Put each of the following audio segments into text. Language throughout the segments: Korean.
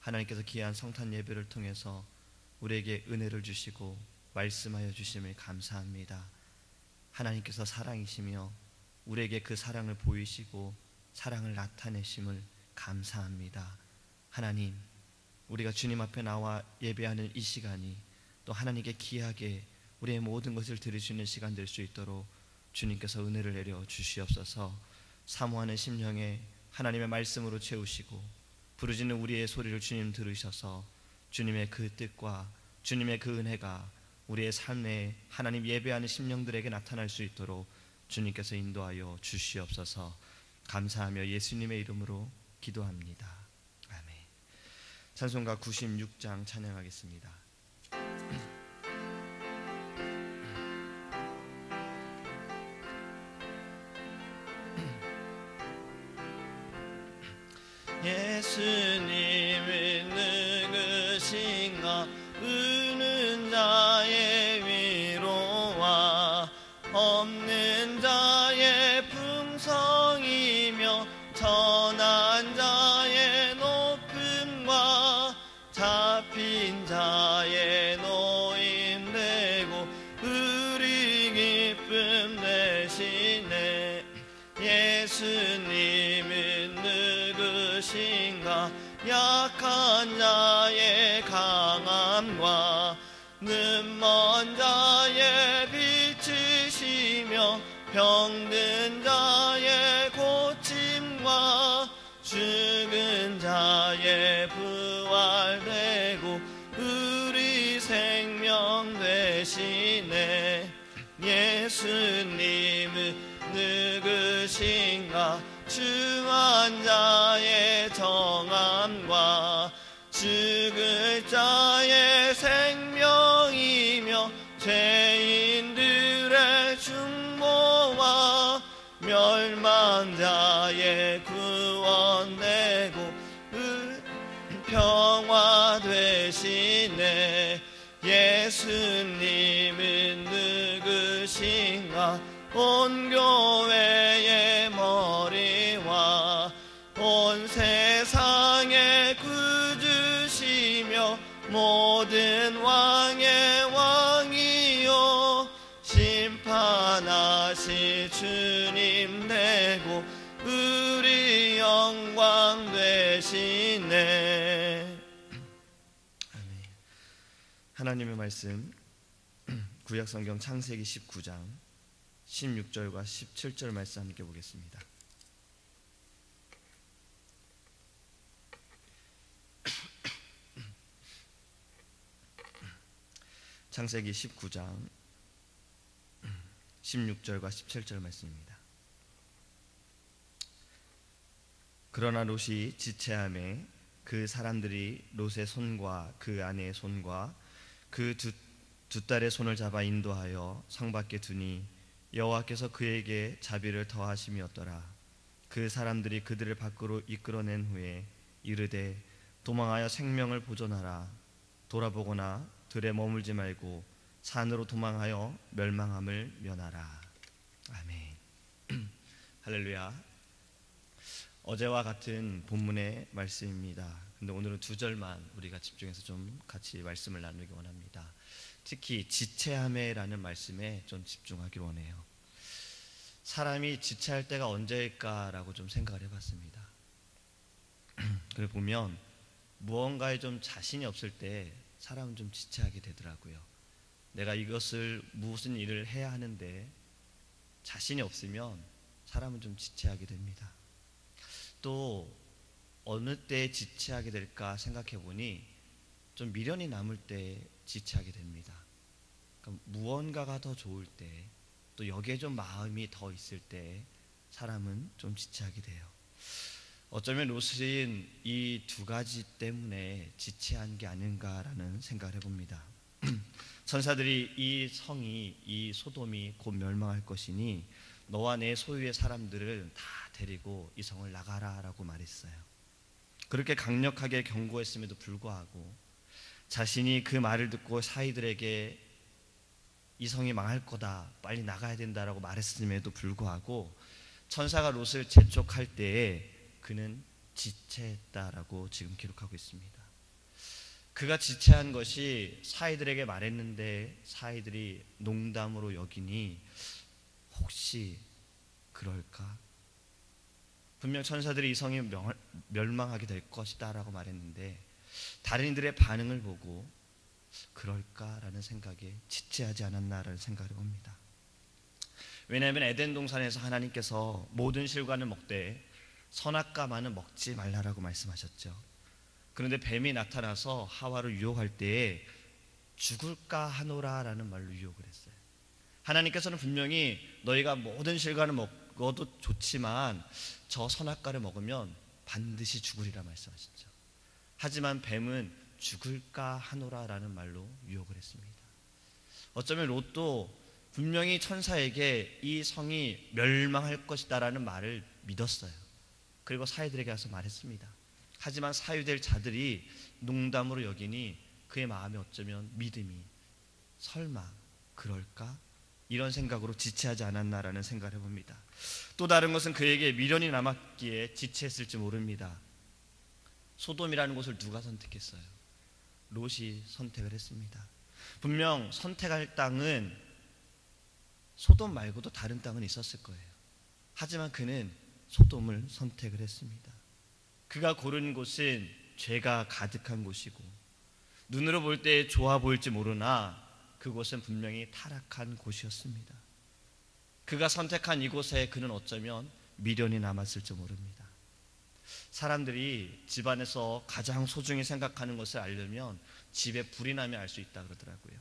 하나님께서 귀한 성탄 예배를 통해서 우리에게 은혜를 주시고 말씀하여 주심을 감사합니다. 하나님께서 사랑이시며 우리에게 그 사랑을 보이시고 사랑을 나타내심을 감사합니다. 하나님, 우리가 주님 앞에 나와 예배하는 이 시간이 또 하나님께 귀하게 우리의 모든 것을 들을 수 있는 시간 될 수 있도록 주님께서 은혜를 내려 주시옵소서. 사모하는 심령에 하나님의 말씀으로 채우시고 부르짖는 우리의 소리를 주님 들으셔서 주님의 그 뜻과 주님의 그 은혜가 우리의 삶에 하나님 예배하는 심령들에게 나타날 수 있도록 주님께서 인도하여 주시옵소서. 감사하며 예수님의 이름으로 기도합니다. 아멘. 찬송가 96장 찬양하겠습니다. 예수님은 누구신가? 우는 자의 위로와 없는 자의 풍성이며 천한 자의 높음과 잡힌 자의 노임되고 우리 기쁨 되시네. 예수님은 누구신가? 약한 자의 강함과 눈먼 자의 빛이시며 병든 자의 고침과 죽은 자의 부활되고 우리 생명 되시네. 예수님은 누구신가? 중한 자의 정함과 죽을 자의 생명이며 죄인들의 중보와 멸망자의 구원되고 평화 되시네. 예수님은 누구신가? 온 교회의 머리와 온 세상의 구주시며 모든 왕의 왕이요 심판하실 주님 되고 우리 영광 되시네. 아멘. 하나님의 말씀 구약성경 창세기 19장 16절과 17절 말씀 함께 보겠습니다. 창세기 19장 16절과 17절 말씀입니다. 그러나 롯이 지체함에 그 사람들이 롯의 손과 그 아내의 손과 그 두 딸의 손을 잡아 인도하여 성 밖에 두니 여호와께서 그에게 자비를 더하심이었더라. 그 사람들이 그들을 밖으로 이끌어낸 후에 이르되 도망하여 생명을 보존하라. 돌아보거나 들에 머물지 말고 산으로 도망하여 멸망함을 면하라. 아멘. 할렐루야. 어제와 같은 본문의 말씀입니다. 근데 오늘은 두 절만 우리가 집중해서 좀 같이 말씀을 나누기 원합니다. 특히 지체함에라는 말씀에 좀 집중하기를 원해요. 사람이 지체할 때가 언제일까라고 좀 생각을 해봤습니다. 그걸 보면 무언가에 좀 자신이 없을 때 사람은 좀 지체하게 되더라고요. 내가 이것을 무슨 일을 해야 하는데 자신이 없으면 사람은 좀 지체하게 됩니다. 또 어느 때에 지체하게 될까 생각해 보니 좀 미련이 남을 때 지체하게 됩니다. 그러니까 무언가가 더 좋을 때, 또 여기에 좀 마음이 더 있을 때 사람은 좀 지체하게 돼요. 어쩌면 롯은 이 두 가지 때문에 지체한 게 아닌가라는 생각을 해봅니다. 천사들이 이 성이, 이 소돔이 곧 멸망할 것이니 너와 내 소유의 사람들을 다 데리고 이 성을 나가라 라고 말했어요. 그렇게 강력하게 경고했음에도 불구하고 자신이 그 말을 듣고 사이들에게 이 성이 망할 거다, 빨리 나가야 된다라고 말했음에도 불구하고 천사가 롯을 재촉할 때에 그는 지체했다라고 지금 기록하고 있습니다. 그가 지체한 것이 사이들에게 말했는데 사이들이 농담으로 여기니 혹시 그럴까? 분명 천사들이 이 성이 멸망하게 될 것이다 라고 말했는데 다른 이들의 반응을 보고 그럴까라는 생각에 지체하지 않았나라는 생각을 해봅니다. 왜냐하면 에덴 동산에서 하나님께서 모든 실과는 먹되 선악과만은 먹지 말라라고 말씀하셨죠. 그런데 뱀이 나타나서 하와를 유혹할 때에 죽을까 하노라라는 말로 유혹을 했어요. 하나님께서는 분명히 너희가 모든 실과는 먹어도 좋지만 저 선악과를 먹으면 반드시 죽으리라 말씀하셨죠. 하지만 뱀은 죽을까 하노라라는 말로 유혹을 했습니다. 어쩌면 롯도 분명히 천사에게 이 성이 멸망할 것이다라는 말을 믿었어요. 그리고 사위들에게 가서 말했습니다. 하지만 사유될 자들이 농담으로 여기니 그의 마음에 어쩌면 믿음이 설마 그럴까? 이런 생각으로 지체하지 않았나라는 생각을 해봅니다. 또 다른 것은 그에게 미련이 남았기에 지체했을지 모릅니다. 소돔이라는 곳을 누가 선택했어요? 롯이 선택을 했습니다. 분명 선택할 땅은 소돔 말고도 다른 땅은 있었을 거예요. 하지만 그는 소돔을 선택을 했습니다. 그가 고른 곳은 죄가 가득한 곳이고 눈으로 볼 때 좋아 보일지 모르나 그곳은 분명히 타락한 곳이었습니다. 그가 선택한 이곳에 그는 어쩌면 미련이 남았을지 모릅니다. 사람들이 집안에서 가장 소중히 생각하는 것을 알려면 집에 불이 나면 알 수 있다 그러더라고요.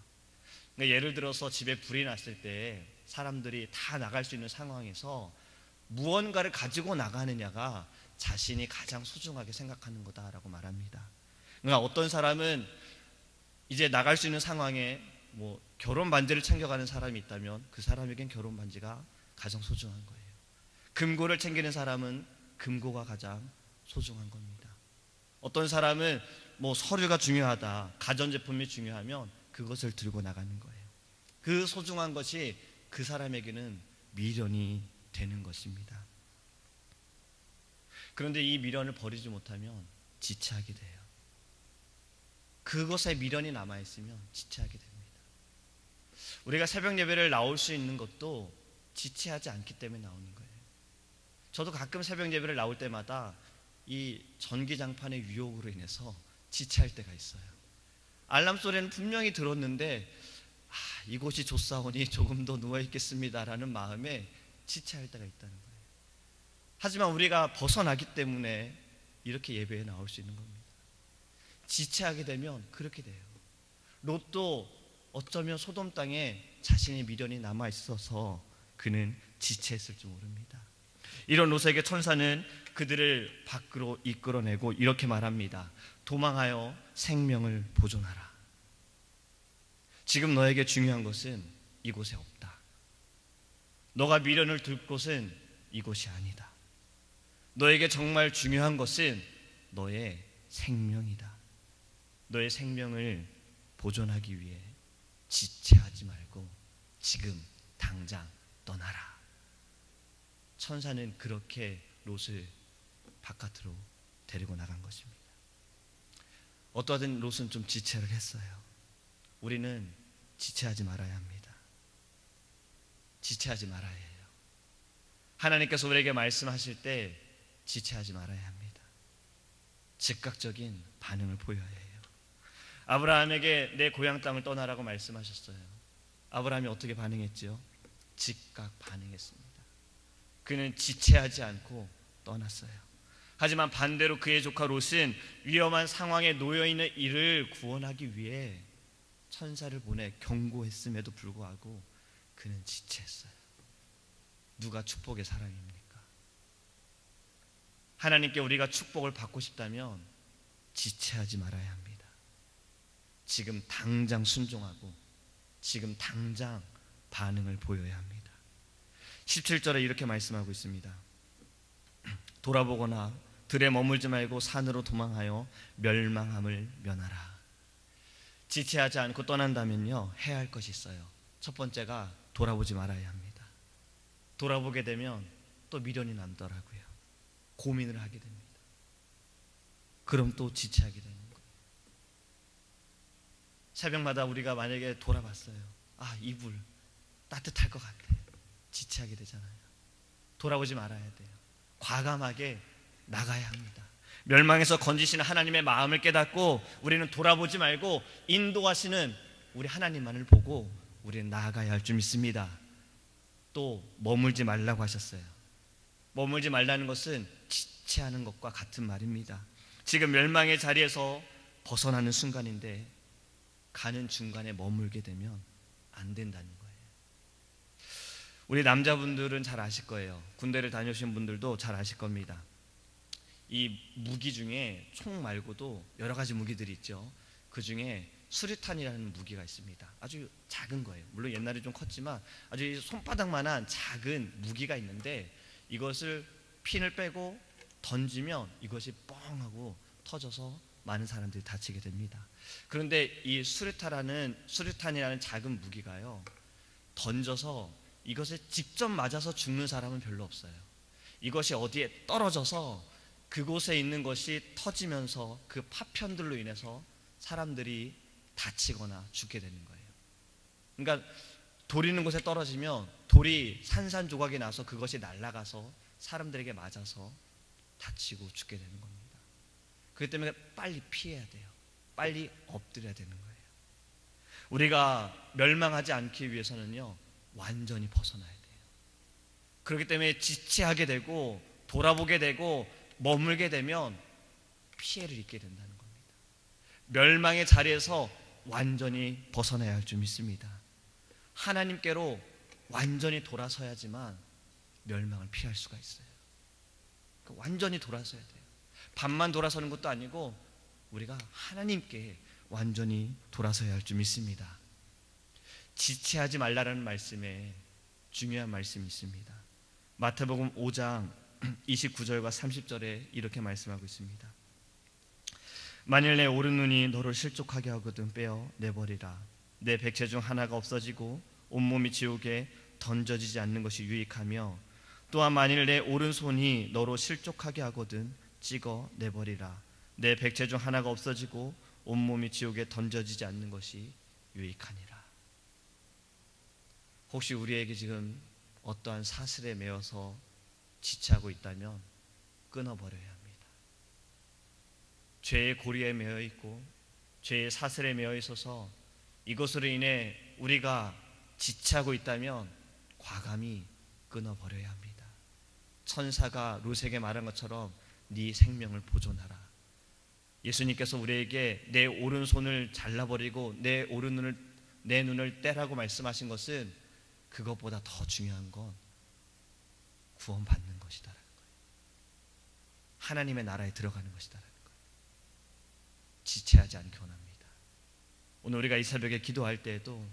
그러니까 예를 들어서 집에 불이 났을 때 사람들이 다 나갈 수 있는 상황에서 무언가를 가지고 나가느냐가 자신이 가장 소중하게 생각하는 거다라고 말합니다. 그러니까 어떤 사람은 이제 나갈 수 있는 상황에 결혼 반지를 챙겨가는 사람이 있다면 그 사람에겐 결혼 반지가 가장 소중한 거예요. 금고를 챙기는 사람은 금고가 가장 소중한 겁니다. 어떤 사람은 서류가 중요하다, 가전제품이 중요하면 그것을 들고 나가는 거예요. 그 소중한 것이 그 사람에게는 미련이 되는 것입니다. 그런데 이 미련을 버리지 못하면 지체하게 돼요. 그것에 미련이 남아있으면 지체하게 됩니다. 우리가 새벽 예배를 나올 수 있는 것도 지체하지 않기 때문에 나오는 거예요. 저도 가끔 새벽 예배를 나올 때마다 이 전기장판의 유혹으로 인해서 지체할 때가 있어요. 알람 소리는 분명히 들었는데 이곳이 좋사오니 조금 더 누워있겠습니다라는 마음에 지체할 때가 있다는 거예요. 하지만 우리가 벗어나기 때문에 이렇게 예배에 나올 수 있는 겁니다. 지체하게 되면 그렇게 돼요. 롯도 어쩌면 소돔 땅에 자신의 미련이 남아있어서 그는 지체했을지 모릅니다. 이런 롯에게 천사는 그들을 밖으로 이끌어내고 이렇게 말합니다. 도망하여 생명을 보존하라. 지금 너에게 중요한 것은 이곳에 없다. 너가 미련을 둘 곳은 이곳이 아니다. 너에게 정말 중요한 것은 너의 생명이다. 너의 생명을 보존하기 위해 지체하지 말고 지금 당장 떠나라. 천사는 그렇게 롯을 바깥으로 데리고 나간 것입니다. 어떠하든 롯은 좀 지체를 했어요. 우리는 지체하지 말아야 합니다. 지체하지 말아야 해요. 하나님께서 우리에게 말씀하실 때 지체하지 말아야 합니다. 즉각적인 반응을 보여야 해요. 아브라함에게 내 고향 땅을 떠나라고 말씀하셨어요. 아브라함이 어떻게 반응했지요? 즉각 반응했습니다. 그는 지체하지 않고 떠났어요. 하지만 반대로 그의 조카 롯은 위험한 상황에 놓여있는 이를 구원하기 위해 천사를 보내 경고했음에도 불구하고 그는 지체했어요. 누가 축복의 사람입니까? 하나님께 우리가 축복을 받고 싶다면 지체하지 말아야 합니다. 지금 당장 순종하고 지금 당장 반응을 보여야 합니다. 17절에 이렇게 말씀하고 있습니다. 돌아보거나 들에 머물지 말고 산으로 도망하여 멸망함을 면하라. 지체하지 않고 떠난다면요, 해야 할 것이 있어요. 첫 번째가 돌아보지 말아야 합니다. 돌아보게 되면 또 미련이 남더라고요. 고민을 하게 됩니다. 그럼 또 지체하게 되는 거예요. 새벽마다 우리가 만약에 돌아봤어요. 아, 이불 따뜻할 것 같아. 지체하게 되잖아요. 돌아보지 말아야 돼요. 과감하게 나가야 합니다. 멸망에서 건지시는 하나님의 마음을 깨닫고 우리는 돌아보지 말고 인도하시는 우리 하나님만을 보고 우리는 나아가야 할 줄 믿습니다. 또 머물지 말라고 하셨어요. 머물지 말라는 것은 지체하는 것과 같은 말입니다. 지금 멸망의 자리에서 벗어나는 순간인데 가는 중간에 머물게 되면 안 된다는 거예요. 우리 남자분들은 잘 아실 거예요. 군대를 다녀오신 분들도 잘 아실 겁니다. 이 무기 중에 총 말고도 여러 가지 무기들이 있죠. 그 중에 수류탄이라는 무기가 있습니다. 아주 작은 거예요. 물론 옛날에 좀 컸지만 아주 손바닥만한 작은 무기가 있는데 이것을 핀을 빼고 던지면 이것이 뻥 하고 터져서 많은 사람들이 다치게 됩니다. 그런데 이 수류탄이라는 작은 무기가요, 던져서 이것에 직접 맞아서 죽는 사람은 별로 없어요. 이것이 어디에 떨어져서 그곳에 있는 것이 터지면서 그 파편들로 인해서 사람들이 다치거나 죽게 되는 거예요. 그러니까 돌 있는 곳에 떨어지면 돌이 산산조각이 나서 그것이 날아가서 사람들에게 맞아서 다치고 죽게 되는 겁니다. 그렇기 때문에 빨리 피해야 돼요. 빨리 엎드려야 되는 거예요. 우리가 멸망하지 않기 위해서는요, 완전히 벗어나야 돼요. 그렇기 때문에 지체하게 되고 돌아보게 되고 머물게 되면 피해를 입게 된다는 겁니다. 멸망의 자리에서 완전히 벗어나야 할 줄 믿습니다. 하나님께로 완전히 돌아서야지만 멸망을 피할 수가 있어요. 완전히 돌아서야 돼요. 반만 돌아서는 것도 아니고 우리가 하나님께 완전히 돌아서야 할 줄 믿습니다. 지체하지 말라라는 말씀에 중요한 말씀이 있습니다. 마태복음 5장 29절과 30절에 이렇게 말씀하고 있습니다. 만일 내 오른눈이 너를 실족하게 하거든 빼어 내버리라. 내 백체 중 하나가 없어지고 온몸이 지옥에 던져지지 않는 것이 유익하며, 또한 만일 내 오른손이 너로 실족하게 하거든 찍어 내버리라. 내 백체 중 하나가 없어지고 온몸이 지옥에 던져지지 않는 것이 유익하니라. 혹시 우리에게 지금 어떠한 사슬에 매어서 지체하고 있다면 끊어버려야 합니다. 죄의 고리에 매어 있고 죄의 사슬에 매어 있어서 이것으로 인해 우리가 지체하고 있다면 과감히 끊어버려야 합니다. 천사가 롯에게 말한 것처럼 네 생명을 보존하라. 예수님께서 우리에게 내 오른손을 잘라버리고 내 눈을 떼라고 말씀하신 것은 그것보다 더 중요한 건 구원받는 것이다라는 거예요. 하나님의 나라에 들어가는 것이다라는 거예요. 지체하지 않기 원합니다. 오늘 우리가 이 새벽에 기도할 때에도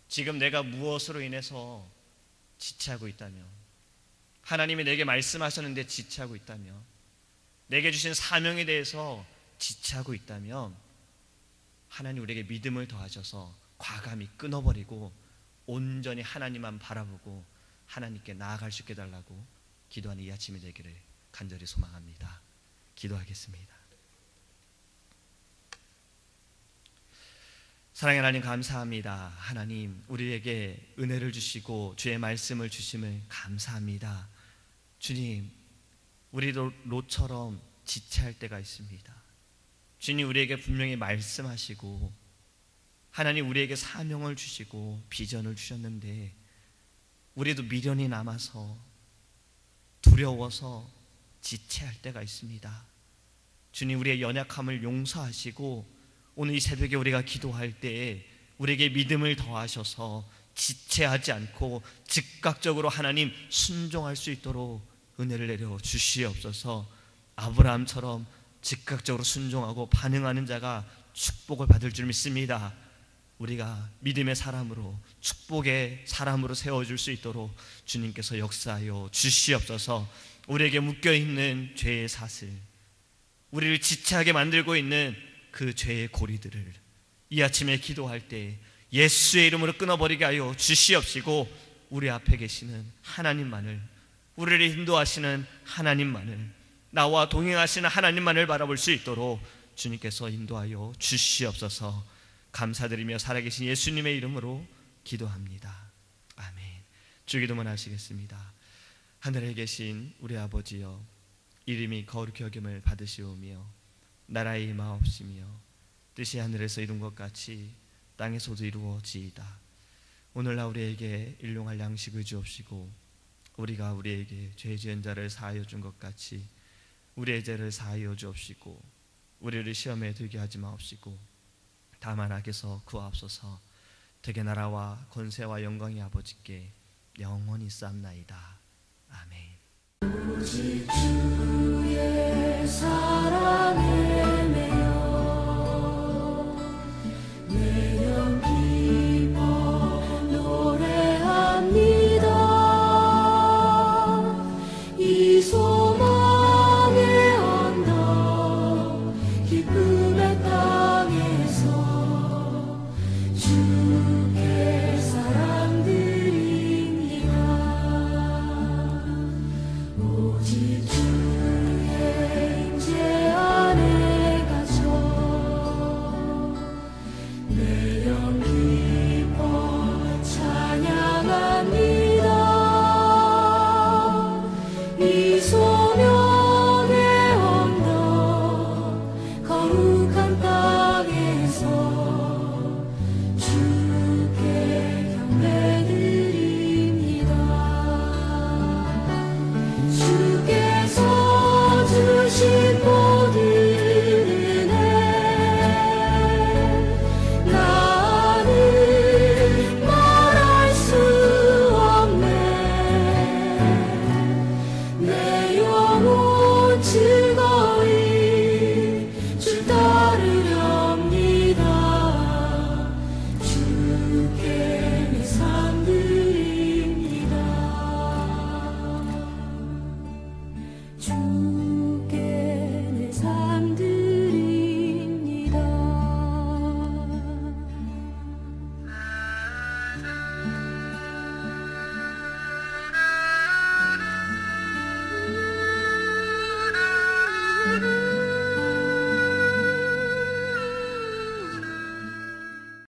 지금 내가 무엇으로 인해서 지체하고 있다면, 하나님이 내게 말씀하셨는데 지체하고 있다면, 내게 주신 사명에 대해서 지체하고 있다면 하나님 우리에게 믿음을 더하셔서 과감히 끊어버리고 온전히 하나님만 바라보고 하나님께 나아갈 수 있게 해달라고 기도하는 이 아침이 되기를 간절히 소망합니다. 기도하겠습니다. 사랑의 하나님 감사합니다. 하나님 우리에게 은혜를 주시고 주의 말씀을 주심을 감사합니다. 주님, 우리도 롯처럼 지체할 때가 있습니다. 주님 우리에게 분명히 말씀하시고 하나님 우리에게 사명을 주시고 비전을 주셨는데 우리도 미련이 남아서 두려워서 지체할 때가 있습니다. 주님 우리의 연약함을 용서하시고 오늘 이 새벽에 우리가 기도할 때에 우리에게 믿음을 더하셔서 지체하지 않고 즉각적으로 하나님 순종할 수 있도록 은혜를 내려 주시옵소서. 아브라함처럼 즉각적으로 순종하고 반응하는 자가 축복을 받을 줄 믿습니다. 우리가 믿음의 사람으로 축복의 사람으로 세워줄 수 있도록 주님께서 역사하여 주시옵소서. 우리에게 묶여있는 죄의 사슬, 우리를 지체하게 만들고 있는 그 죄의 고리들을 이 아침에 기도할 때 예수의 이름으로 끊어버리게 하여 주시옵시고 우리 앞에 계시는 하나님만을, 우리를 인도하시는 하나님만을, 나와 동행하시는 하나님만을 바라볼 수 있도록 주님께서 인도하여 주시옵소서. 감사드리며 살아계신 예수님의 이름으로 기도합니다. 아멘. 주기도문 하시겠습니다. 하늘에 계신 우리 아버지여, 이름이 거룩히 여김을 받으시오며 나라의 임하옵시며 뜻이 하늘에서 이룬 것 같이 땅에서도 이루어지이다. 오늘날 우리에게 일용할 양식을 주옵시고 우리가 우리에게 죄 지은 자를 사하여 준 것 같이 우리의 죄를 사하여 주옵시고 우리를 시험에 들게 하지 마옵시고 다만 악에서 구하옵소서. 되게 나라와 권세와 영광이 아버지께 영원히 쌓나이다. 아멘. 오직 주의 사랑에 매여 내 영 기뻐 노래합니다. 이 소망의 언덕 기쁨의 땅에서 주께 사랑 드립니다. 오직 주의 임재 안에 갇혀 내 영 기뻐 찬양합니다. 이 소명의 언덕 거룩한 땅에서 주께 경배드립니다. 주께서 주신 모든 은혜 나는 말할 수 없네. 내 영혼 즐거이 주 따르렵니다. 주께 내 삶 드립니다. 주